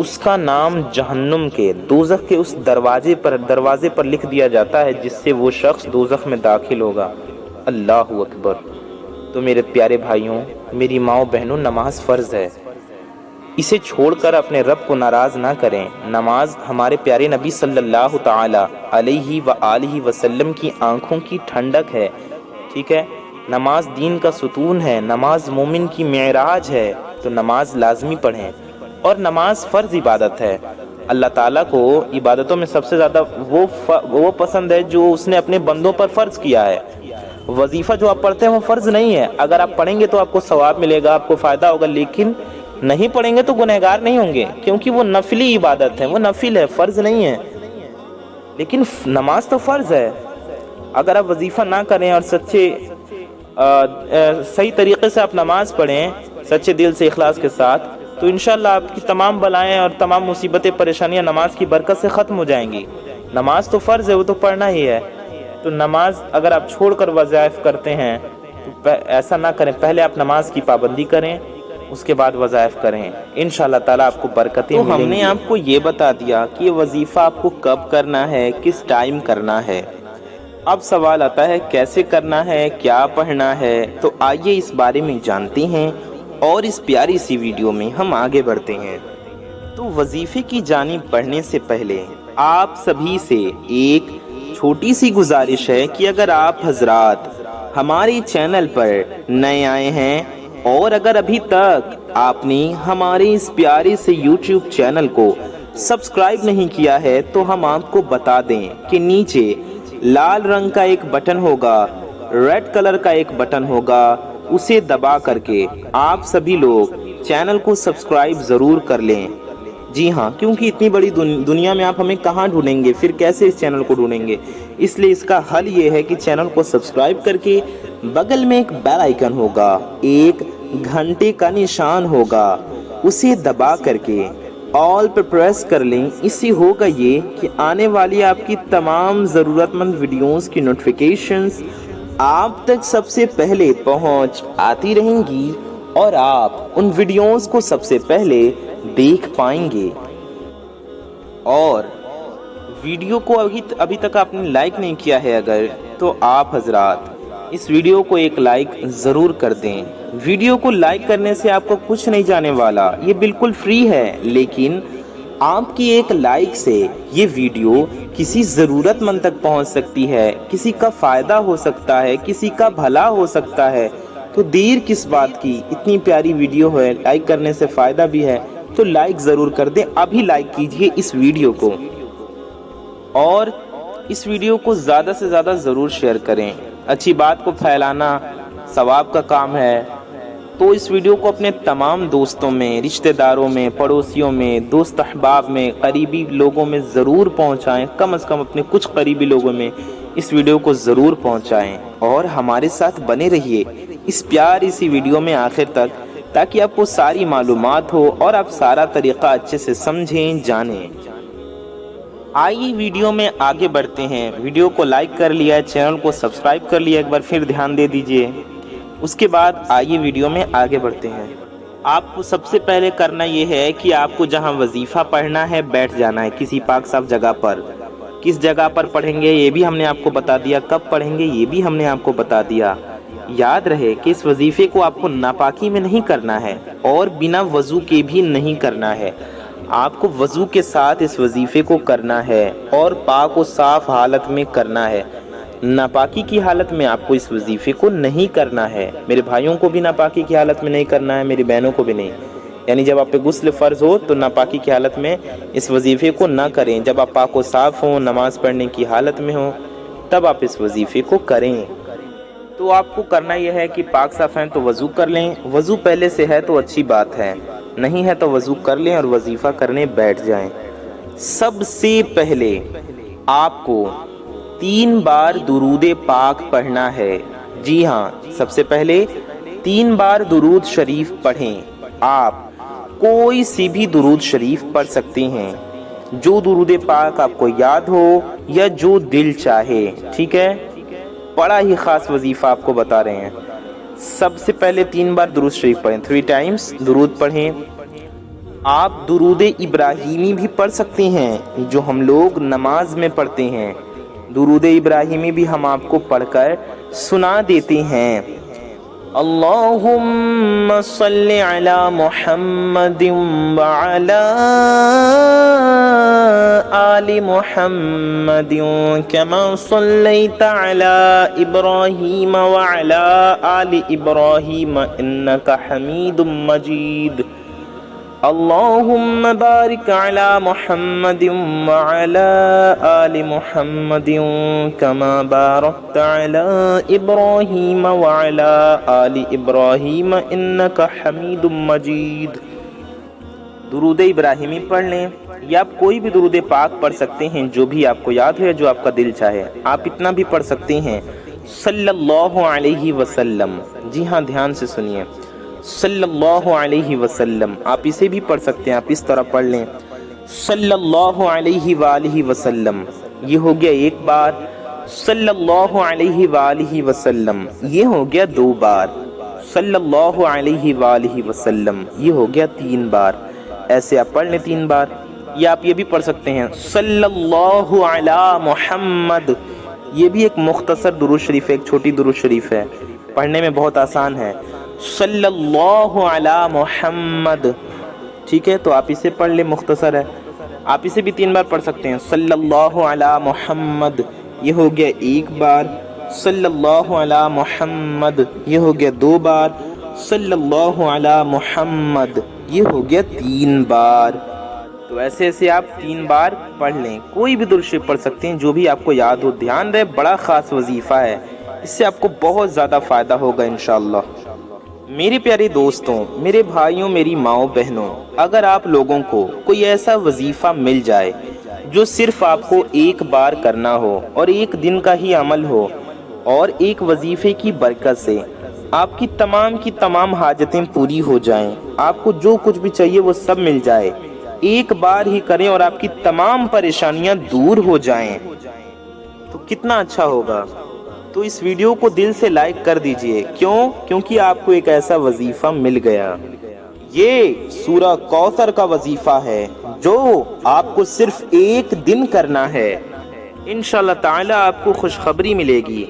اس کا نام جہنم کے دوزخ کے اس دروازے پر لکھ دیا جاتا ہے جس سے وہ شخص دوزخ میں داخل ہوگا۔ اللہ اکبر۔ تو میرے پیارے بھائیوں، میری ماؤں بہنوں، نماز فرض ہے، اسے چھوڑ کر اپنے رب کو ناراض نہ کریں۔ نماز ہمارے پیارے نبی صلی اللہ تعالی علیہ وآلہ وسلم کی آنکھوں کی ٹھنڈک ہے، ٹھیک ہے؟ نماز دین کا ستون ہے، نماز مومن کی معراج ہے، تو نماز لازمی پڑھیں۔ اور نماز فرض عبادت ہے۔ اللہ تعالیٰ کو عبادتوں میں سب سے زیادہ وہ پسند ہے جو اس نے اپنے بندوں پر فرض کیا ہے۔ وظیفہ جو آپ پڑھتے ہیں وہ فرض نہیں ہے، اگر آپ پڑھیں گے تو آپ کو ثواب ملے گا، آپ کو فائدہ ہوگا، لیکن نہیں پڑھیں گے تو گنہگار نہیں ہوں گے، کیونکہ وہ نفلی عبادت ہے، وہ نفل ہے، فرض نہیں ہے۔ لیکن نماز تو فرض ہے۔ اگر آپ وظیفہ نہ کریں اور صحیح طریقے سے آپ نماز پڑھیں، سچے دل سے اخلاص کے ساتھ، تو انشاءاللہ آپ کی تمام بلائیں اور تمام مصیبتیں پریشانیاں نماز کی برکت سے ختم ہو جائیں گی۔ نماز تو فرض ہے، وہ تو پڑھنا ہی ہے۔ تو نماز اگر آپ چھوڑ کر وظائف کرتے ہیں تو ایسا نہ کریں، پہلے آپ نماز کی پابندی کریں، اس کے بعد وظائف کریں، انشاءاللہ تعالیٰ آپ کو برکتیں ملیں گی۔ تو ہم نے آپ کو یہ بتا دیا کہ یہ وظیفہ آپ کو کب کرنا ہے، کس ٹائم کرنا ہے۔ اب سوال آتا ہے کیسے کرنا ہے، کیا پڑھنا ہے؟ تو آئیے اس بارے میں جانتے ہیں، اور اس پیاری سی ویڈیو میں ہم آگے بڑھتے ہیں۔ تو وظیفے کی جانب بڑھنے سے پہلے آپ سبھی سے ایک چھوٹی سی گزارش ہے کہ اگر آپ حضرات ہمارے چینل پر نئے آئے ہیں اور اگر ابھی تک آپ نے ہمارے اس پیارے سے یوٹیوب چینل کو سبسکرائب نہیں کیا ہے تو ہم آپ کو بتا دیں کہ نیچے لال رنگ کا ایک بٹن ہوگا، ریڈ کلر کا ایک بٹن ہوگا، اسے دبا کر کے آپ سبھی لوگ چینل کو سبسکرائب ضرور کر لیں۔ جی ہاں، کیونکہ اتنی بڑی دنیا میں آپ ہمیں کہاں ڈھونڈیں گے، پھر کیسے اس چینل کو ڈھونڈیں گے؟ اس لیے اس کا حل یہ ہے کہ چینل کو سبسکرائب کر کے بغل میں ایک بیل آئیکن ہوگا، ایک گھنٹے کا نشان ہوگا، اسے دبا کر کے آل پر پریس کر لیں۔ اس سے ہوگا یہ کہ آنے والی آپ کی تمام ضرورت مند ویڈیوز کی نوٹیفیکیشنز آپ تک سب سے پہلے پہنچ آتی رہیں گی اور آپ ان ویڈیوز کو سب سے پہلے دیکھ پائیں گے۔ اور ویڈیو کو ابھی تک آپ نے لائک نہیں کیا ہے اگر، تو آپ حضرات اس ویڈیو کو ایک لائک ضرور کر دیں۔ ویڈیو کو لائک کرنے سے آپ کو کچھ نہیں جانے والا، یہ بالکل فری ہے، لیکن آپ کی ایک لائک سے یہ ویڈیو کسی ضرورت مند تک پہنچ سکتی ہے، کسی کا فائدہ ہو سکتا ہے، کسی کا بھلا ہو سکتا ہے۔ تو دیر کس بات کی، اتنی پیاری ویڈیو ہے، لائک کرنے سے فائدہ بھی ہے، تو لائک ضرور کر دیں۔ ابھی لائک کیجئے اس ویڈیو کو، اور اس ویڈیو کو زیادہ سے زیادہ ضرور شیئر کریں۔ اچھی بات کو پھیلانا ثواب کا کام ہے، تو اس ویڈیو کو اپنے تمام دوستوں میں، رشتہ داروں میں، پڑوسیوں میں، دوست احباب میں، قریبی لوگوں میں ضرور پہنچائیں۔ کم از کم اپنے کچھ قریبی لوگوں میں اس ویڈیو کو ضرور پہنچائیں، اور ہمارے ساتھ بنے رہیے اس پیاری سی ویڈیو میں آخر تک، تاکہ آپ کو ساری معلومات ہو اور آپ سارا طریقہ اچھے سے سمجھیں، جانیں۔ آئیے ویڈیو میں آگے بڑھتے ہیں۔ ویڈیو کو لائک کر لیا ہے، چینل کو سبسکرائب کر لیا، ایک بار پھر دھیان دے دیجئے۔ اس کے بعد آئیے ویڈیو میں آگے بڑھتے ہیں۔ آپ کو سب سے پہلے کرنا یہ ہے کہ آپ کو جہاں وظیفہ پڑھنا ہے بیٹھ جانا ہے کسی پاک صاف جگہ پر۔ کس جگہ پر پڑھیں گے یہ بھی ہم نے آپ کو بتا دیا، کب پڑھیں گے یہ بھی ہم نے آپ کو بتا دیا۔ یاد رہے کہ اس وظیفے کو آپ کو ناپاکی میں نہیں کرنا ہے اور بنا وضو کے بھی نہیں کرنا ہے۔ آپ کو وضو کے ساتھ اس وظیفے کو کرنا ہے اور پاک و صاف حالت میں کرنا ہے۔ ناپاکی کی حالت میں آپ کو اس وظیفے کو نہیں کرنا ہے۔ میرے بھائیوں کو بھی ناپاکی کی حالت میں نہیں کرنا ہے، میری بہنوں کو بھی نہیں۔ یعنی جب آپ پہ غسل فرض ہو تو ناپاکی کی حالت میں اس وظیفے کو نہ کریں۔ جب آپ پاک و صاف ہوں، نماز پڑھنے کی حالت میں ہوں، تب آپ اس وظیفے کو کریں۔ تو آپ کو کرنا یہ ہے کہ پاک صاف ہیں تو وضو کر لیں۔ وضو پہلے سے ہے تو اچھی بات ہے، نہیں ہے تو وضو کر لیں اور وظیفہ کرنے بیٹھ جائیں۔ سب سے پہلے آپ کو 3 بار درود پاک پڑھنا ہے۔ جی ہاں، سب سے پہلے 3 بار درود شریف پڑھیں۔ آپ کوئی سی بھی درود شریف پڑھ سکتے ہیں، جو درود پاک آپ کو یاد ہو یا جو دل چاہے، ٹھیک ہے؟ بڑا ہی خاص وظیفہ آپ کو بتا رہے ہیں۔ سب سے پہلے 3 بار درود شریف پڑھیں، 3 ٹائمز درود پڑھیں۔ آپ درود ابراہیمی بھی پڑھ سکتے ہیں جو ہم لوگ نماز میں پڑھتے ہیں۔ درود ابراہیمی بھی ہم آپ کو پڑھ کر سنا دیتے ہیں۔ اللہم صلی علی محمد وعلی آل محمد کما صلیت علی ابراہیم وعلی آل ابراہیم انک حمید مجید۔ اللہم بارک علی محمد وعلی آل محمد کما بارکت علی ابراہیم وعلی آل ابراہیم انک حمید مجید۔ درود ابراہیمی پڑھ لیں یا آپ کوئی بھی درود پاک پڑھ سکتے ہیں جو بھی آپ کو یاد ہو یا جو آپ کا دل چاہے۔ آپ اتنا بھی پڑھ سکتے ہیں صلی اللہ علیہ وسلم۔ جی ہاں، دھیان سے سنیے، صلی اللہ علیہ وسلم۔ آپ اسے بھی پڑھ سکتے ہیں، آپ اس طرح پڑھ لیں صلی اللہ علیہ وآلہ وسلم، یہ ہو گیا ایک بار۔ صلی اللہ علیہ وآلہ وسلم، یہ ہو گیا دو بار۔ صلی اللہ علیہ وآلہ وسلم، یہ ہو گیا تین بار۔ ایسے آپ پڑھ لیں تین بار۔ یا آپ یہ بھی پڑھ سکتے ہیں صلی اللہ علی محمد، یہ بھی ایک مختصر درود شریف ہے، ایک چھوٹی درود شریف ہے، پڑھنے میں بہت آسان ہے۔ صلی اللہ علی محمد، ٹھیک ہے، تو آپ اسے پڑھ لیں، مختصر ہے۔ آپ اسے بھی تین بار پڑھ سکتے ہیں صلی اللہ علی محمد، یہ ہو گیا ایک بار۔ صلی اللہ علی محمد، یہ ہو گیا دو بار۔ صلی اللہ علی محمد، یہ ہو گیا تین بار۔ تو ایسے ایسے آپ تین بار پڑھ لیں، کوئی بھی درود شریف پڑھ سکتے ہیں جو بھی آپ کو یاد ہو۔ دھیان رہے، بڑا خاص وظیفہ ہے، اس سے آپ کو بہت زیادہ فائدہ ہوگا انشاءاللہ۔ میرے پیارے دوستوں، میرے بھائیوں، میری ماؤں بہنوں، اگر آپ لوگوں کو کوئی ایسا وظیفہ مل جائے جو صرف آپ کو ایک بار کرنا ہو اور ایک دن کا ہی عمل ہو، اور ایک وظیفے کی برکت سے آپ کی تمام حاجتیں پوری ہو جائیں، آپ کو جو کچھ بھی چاہیے وہ سب مل جائے، ایک بار ہی کریں اور آپ کی تمام پریشانیاں دور ہو جائیں، تو کتنا اچھا ہوگا۔ تو اس ویڈیو کو دل سے لائک کر دیجئے، کیونکہ آپ کو ایک ایسا وظیفہ مل گیا۔ یہ سورہ کوثر کا وظیفہ ہے جو آپ کو صرف ایک دن کرنا ہے۔ انشاءاللہ تعالی آپ کو خوشخبری ملے گی،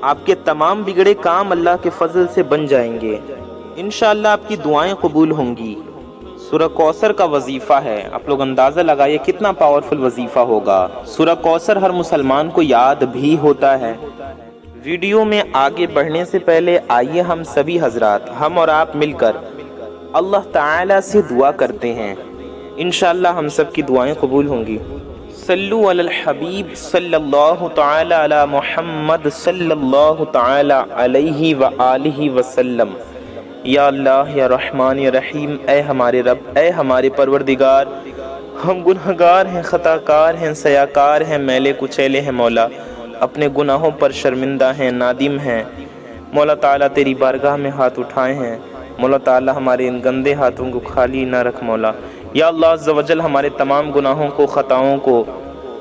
آپ کے تمام بگڑے کام اللہ کے فضل سے بن جائیں گے، انشاءاللہ آپ کی دعائیں قبول ہوں گی۔ سورہ کوثر کا وظیفہ ہے، آپ لوگ اندازہ لگائیے کتنا پاورفل وظیفہ ہوگا۔ سورہ کوثر ہر مسلمان کو یاد بھی ہوتا ہے۔ ویڈیو میں آگے بڑھنے سے پہلے آئیے ہم سبھی حضرات، ہم اور آپ مل کر اللہ تعالی سے دعا کرتے ہیں، انشاءاللہ ہم سب کی دعائیں قبول ہوں گی۔ صلو علی الحبیب صلی اللہ تعالی علی محمد صلی اللہ تعالی علیہ وآلہ وسلم۔ یا اللہ، یا رحمان، یا رحیم، اے ہمارے رب، اے ہمارے پروردگار، ہم گنہگار ہیں، خطا کار ہیں، سیاکار ہیں، میلے کچیلے ہیں مولا، اپنے گناہوں پر شرمندہ ہیں، نادم ہیں مولا تعالیٰ، تیری بارگاہ میں ہاتھ اٹھائے ہیں مولا تعالیٰ، ہمارے ان گندے ہاتھوں کو خالی نہ رکھ مولا۔ یا اللہ عز و جل، ہمارے تمام گناہوں کو، خطاؤں کو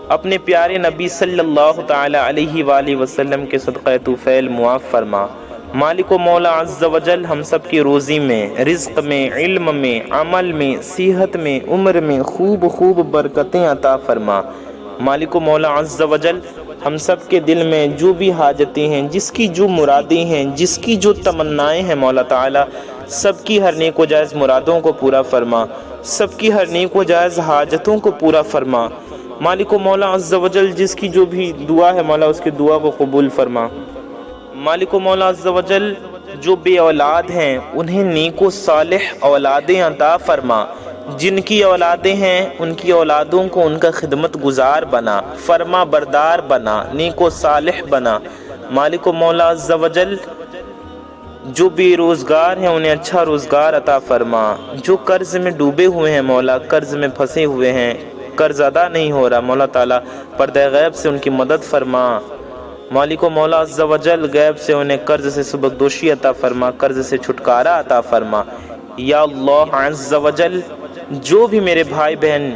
اپنے پیارے نبی صلی اللہ تعالی علیہ وآلہ وسلم کے صدقہ توفیل معاف فرما۔ مالک و مولا عز و جل، ہم سب کی روزی میں، رزق میں، علم میں، عمل میں، صحت میں، عمر میں خوب برکتیں عطا فرما۔ مالک و مولا عز و جل، ہم سب کے دل میں جو بھی حاجتیں ہیں، جس کی جو مرادیں ہیں، جس کی جو تمنائیں ہیں مولا تعالیٰ، سب کی ہر نیک و جائز مرادوں کو پورا فرما، سب کی ہر نیک و جائز حاجتوں کو پورا فرما۔ مالک و مولا عز و جل، جس کی جو بھی دعا ہے مولا، اس کی دعا کو قبول فرما۔ مالک و مولا عز و جل، جو بے اولاد ہیں انہیں نیک و صالح اولادیں عطا فرما، جن کی اولادیں ہیں ان کی اولادوں کو ان کا خدمت گزار بنا، فرما بردار بنا، نیک و صالح بنا۔ مالک و مولا عز و جل، جو بے روزگار ہیں انہیں اچھا روزگار عطا فرما، جو قرض میں ڈوبے ہوئے ہیں مولا، قرض میں پھنسے ہوئے ہیں، قرض ادا نہیں ہو رہا مولا تعالیٰ، پردہ غیب سے ان کی مدد فرما۔ مالک و مولا عز و جل، غیب سے انہیں قرض سے سبکدوشی عطا فرما، قرض سے چھٹکارا عطا فرما۔ یا اللہ عز و جل، جو بھی میرے بھائی بہن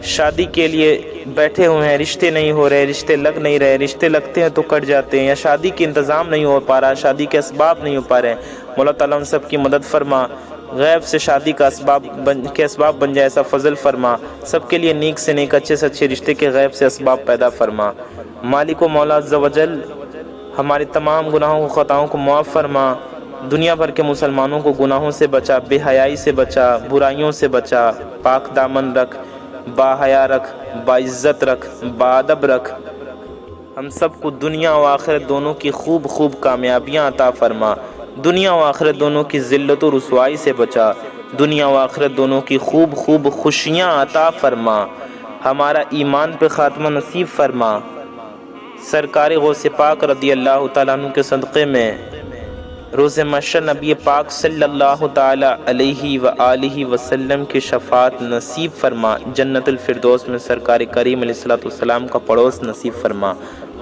شادی کے لیے بیٹھے ہوئے ہیں، رشتے نہیں ہو رہے، رشتے لگ نہیں رہے، رشتے لگتے ہیں تو کٹ جاتے ہیں، یا شادی کے انتظام نہیں ہو پا رہا، شادی کے اسباب نہیں ہو پا رہے ہیں، مولا تعالیٰ ان سب کی مدد فرما، غیب سے شادی کا اسباب بن جائے ایسا فضل فرما، سب کے لیے نیک سے نیک، اچھے سے اچھے رشتے کے غیب سے اسباب پیدا فرما۔ مالک و مولا عز و جل ہمارے تمام گناہوں و خطاؤں کو معاف فرما، دنیا بھر کے مسلمانوں کو گناہوں سے بچا، بے حیائی سے بچا، برائیوں سے بچا، پاک دامن رکھ، با حیا رکھ، با عزت رکھ، با ادب رکھ، ہم سب کو دنیا و آخرت دونوں کی خوب خوب کامیابیاں عطا فرما، دنیا و آخرت دونوں کی ذلت و رسوائی سے بچا، دنیا و آخرت دونوں کی خوب خوب خوشیاں عطا فرما، ہمارا ایمان پہ خاتمہ نصیب فرما۔ سرکار غوث پاک رضی اللہ تعالیٰ عنہ کے صدقے میں روز محشر نبی پاک صلی اللہ تعالی علیہ وآلہ وسلم کی شفاعت نصیب فرما، جنت الفردوس میں سرکار کریم علیہ الصلوۃ والسلام کا پڑوس نصیب فرما،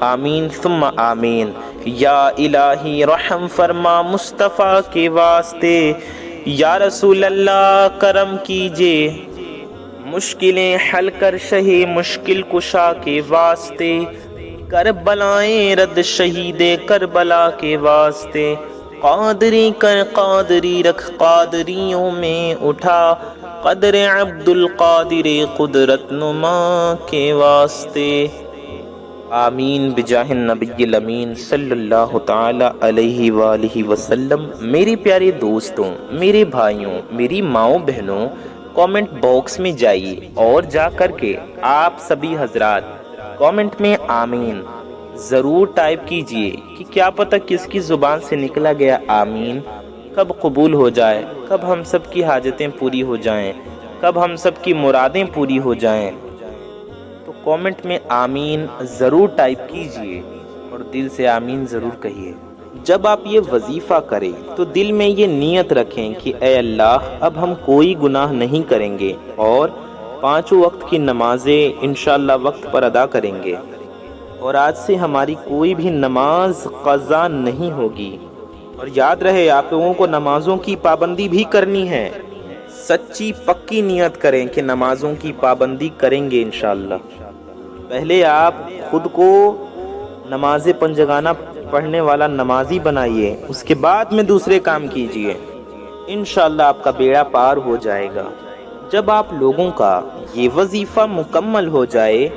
آمین ثم آمین۔ یا الہی رحم فرما مصطفیٰ کے واسطے، یا رسول اللہ کرم کیجے، مشکلیں حل کر شہ مشکل کشا کے واسطے، کربلائیں رد شہید کربلا کے واسطے، قادری کر قادری رکھ قادریوں میں اٹھا، قدر عبد القادر قدرت نما کے واسطے، آمین بجاہ النبی الامین صلی اللہ تعالی علیہ وآلہ وسلم۔ میری پیارے دوستوں، میرے بھائیوں، میری ماؤں بہنوں، کامنٹ باکس میں جائیے اور جا کر کے آپ سبھی حضرات کامنٹ میں آمین ضرور ٹائپ کیجئے کہ کیا پتہ کس کی زبان سے نکلا گیا آمین کب قبول ہو جائے، کب ہم سب کی حاجتیں پوری ہو جائیں، کب ہم سب کی مرادیں پوری ہو جائیں۔ تو کامنٹ میں آمین ضرور ٹائپ کیجئے اور دل سے آمین ضرور کہیے۔ جب آپ یہ وظیفہ کریں تو دل میں یہ نیت رکھیں کہ اے اللہ اب ہم کوئی گناہ نہیں کریں گے اور 5 وقت کی نمازیں انشاءاللہ وقت پر ادا کریں گے، اور آج سے ہماری کوئی بھی نماز قضا نہیں ہوگی۔ اور یاد رہے آپ لوگوں کو نمازوں کی پابندی بھی کرنی ہے، سچی پکی نیت کریں کہ نمازوں کی پابندی کریں گے انشاءاللہ۔ پہلے آپ خود کو نماز پنجگانہ پڑھنے والا نمازی بنائیے، اس کے بعد میں دوسرے کام کیجئے، انشاءاللہ آپ کا بیڑا پار ہو جائے گا۔ جب آپ لوگوں کا یہ وظیفہ مکمل ہو جائے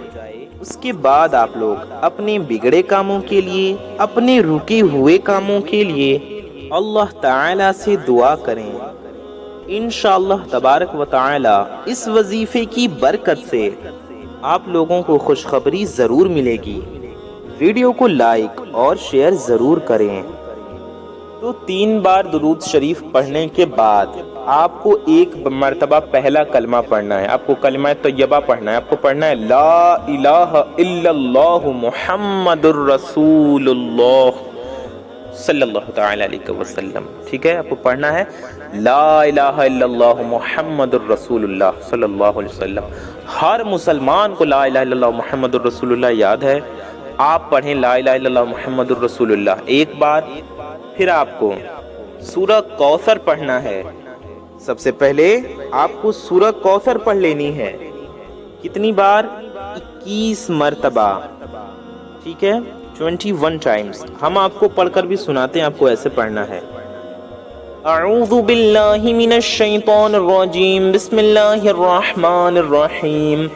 اس کے بعد آپ لوگ اپنے بگڑے کاموں کے لیے، اپنے رکے ہوئے کاموں کے لیے اللہ تعالی سے دعا کریں، انشاءاللہ تبارک و تعالی اس وظیفے کی برکت سے آپ لوگوں کو خوشخبری ضرور ملے گی۔ ویڈیو کو لائک اور شیئر ضرور کریں۔ تو 3 بار درود شریف پڑھنے کے بعد آپ کو ایک مرتبہ پہلا کلمہ پڑھنا ہے، آپ کو کلمہ طیبہ پڑھنا ہے، آپ کو پڑھنا ہے لا الہ الا اللہ محمد الرسول اللہ صلی اللہ تعالی علیہ وسلم، ٹھیک ہے؟ آپ کو پڑھنا ہے لا الہ الا اللہ محمد الرسول اللہ صلی اللہ علیہ وسلم۔ ہر مسلمان کو لا الہ الا اللہ محمد الرسول اللہ یاد ہے، آپ پڑھیں لا الہ الا اللہ محمد الرسول اللہ ایک بار۔ پھر آپ کو سورہ کوثر پڑھنا ہے، سب سے پہلے آپ کو سورہ کوثر پڑھ لینی ہے، کتنی بار؟ 21 مرتبہ، ٹھیک ہے؟ 21 ٹائمز۔ ہم آپ کو پڑھ کر بھی سناتے ہیں، آپ کو ایسے پڑھنا ہے۔ اعوذ باللہ من الشیطان الرجیم، بسم اللہ الرحمن الرحیم،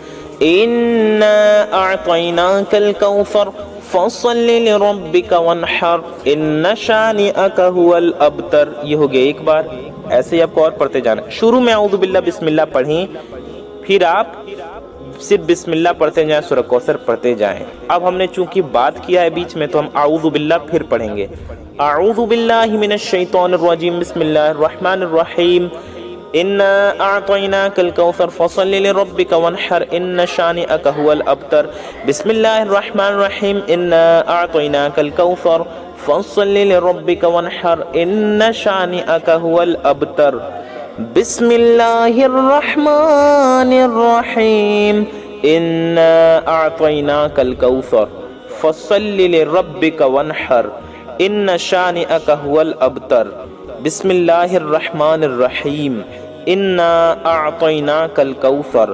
اِنَّا أَعْطَيْنَاكَ الْكَوْثَرَ فَصَلِّ لِرَبِّكَ وَانْحَرْ إِنَّ شَانِئَكَ هُوَ الْأَبْتَرُ۔ یہ ہو گیا ایک بار، ایسے ہی آپ کو اور پڑھتے جانا۔ شروع میں اعوذ باللہ بسم اللہ پڑھیں، پھر آپ صرف بسم اللہ پڑھتے جائیں، سورہ کوثر پڑھتے جائیں۔ اب ہم نے چونکہ بات کیا ہے بیچ میں تو ہم اعوذ باللہ پھر پڑھیں گے۔ اعوذ باللہ من الشیطان الرجیم، بسم اللہ الرحمن الرحیم، اِنَّا أَعْطَيْنَاكَ الْكَوْثَرَ فَصَلِّ لِرَبِّكَ وَانْحَرْ إِنَّ شَانِئَكَ هُوَ الْأَبْتَرُ۔ بسم اللہ الرحمن الرحیم، اِنَّا أَعْطَيْنَاكَ الْكَوْثَرَ فَصَلِّ لِرَبِّكَ وَانْحَرْ إِنَّ شَانِئَكَ هُوَ الْأَبْتَرُ۔ بسم اللہ الرحمن الرحیم، اِنَّا أَعْطَيْنَاكَ الْكَوْثَرَ فَصَلِّ لِرَبِّكَ وَانْحَرْ إِنَّ شَانِئَكَ هُوَ الْأَبْتَرُ۔ بسم اللہ الرحمن الرحیم، اِنَّا أَعْطَيْنَاكَ الْكَوْثَرَ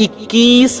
21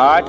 8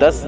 10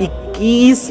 21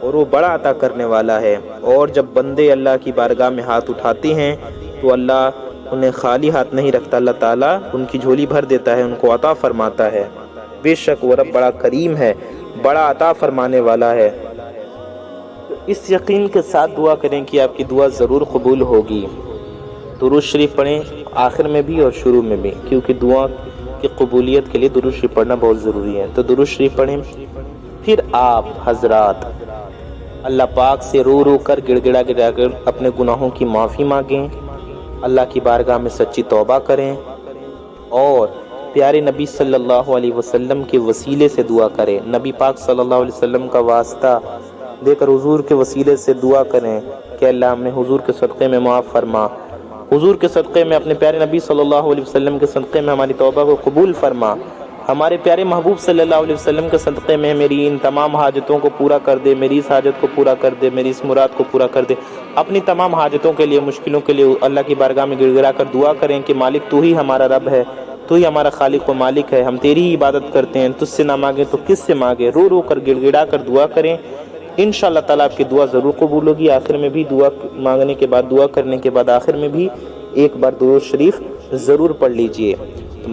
اور وہ بڑا عطا کرنے والا ہے۔ اور جب بندے اللہ کی بارگاہ میں ہاتھ اٹھاتے ہیں تو اللہ انہیں خالی ہاتھ نہیں رکھتا، اللہ تعالیٰ ان کی جھولی بھر دیتا ہے، ان کو عطا فرماتا ہے۔ بے شک وہ رب بڑا کریم ہے، بڑا عطا فرمانے والا ہے۔ تو اس یقین کے ساتھ دعا کریں کہ آپ کی دعا ضرور قبول ہوگی۔ درود شریف پڑھیں آخر میں بھی اور شروع میں بھی، کیونکہ دعا کی قبولیت کے لیے درود شریف پڑھنا بہت ضروری ہے۔ تو درود شریف پڑھیں، پھر آپ حضرات اللہ پاک سے رو رو کر گڑ گڑا کر اپنے گناہوں کی معافی مانگیں، اللہ کی بارگاہ میں سچی توبہ کریں، اور پیارے نبی صلی اللہ علیہ وسلم کے وسیلے سے دعا کریں۔ نبی پاک صلی اللہ علیہ وسلم کا واسطہ دے کر حضور کے وسیلے سے دعا کریں کہ اللہ ہمیں حضور کے صدقے میں معاف فرما، حضور کے صدقے میں، اپنے پیارے نبی صلی اللہ علیہ وسلم کے صدقے میں ہماری توبہ کو قبول فرما، ہمارے پیارے محبوب صلی اللہ علیہ وسلم کے صدقے میں میری ان تمام حاجتوں کو پورا کر دے، میری اس حاجت کو پورا کر دے، میری اس مراد کو پورا کر دے۔ اپنی تمام حاجتوں کے لیے، مشکلوں کے لیے اللہ کی بارگاہ میں گڑ گڑا کر دعا کریں کہ مالک تو ہی ہمارا رب ہے، تو ہی ہمارا خالق و مالک ہے، ہم تیری ہی عبادت کرتے ہیں، تجھ سے نہ مانگیں تو کس سے مانگیں۔ رو رو کر گڑ گڑا کر دعا کریں، انشاءاللہ تعالیٰ آپ کی دعا ضرور قبول ہوگی۔ آخر میں بھی دعا مانگنے کے بعد، دعا کرنے کے بعد آخر میں بھی ایک بار درود شریف ضرور پڑھ لیجئے۔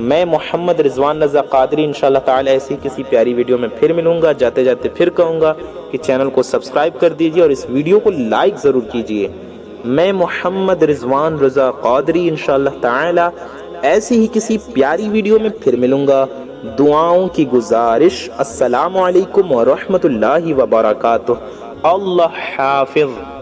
میں محمد رضوان رضا قادری انشاءاللہ تعالی ایسی کسی پیاری ویڈیو میں پھر ملوں گا۔ جاتے جاتے پھر کہوں گا کہ چینل کو سبسکرائب کر دیجئے اور اس ویڈیو کو لائک ضرور کیجئے۔ میں محمد رضوان رضا قادری انشاءاللہ تعالی ایسی ہی کسی پیاری ویڈیو میں پھر ملوں گا۔ دعاؤں کی گزارش، السلام علیکم ورحمۃ اللہ وبرکاتہ۔ اللہ حافظ۔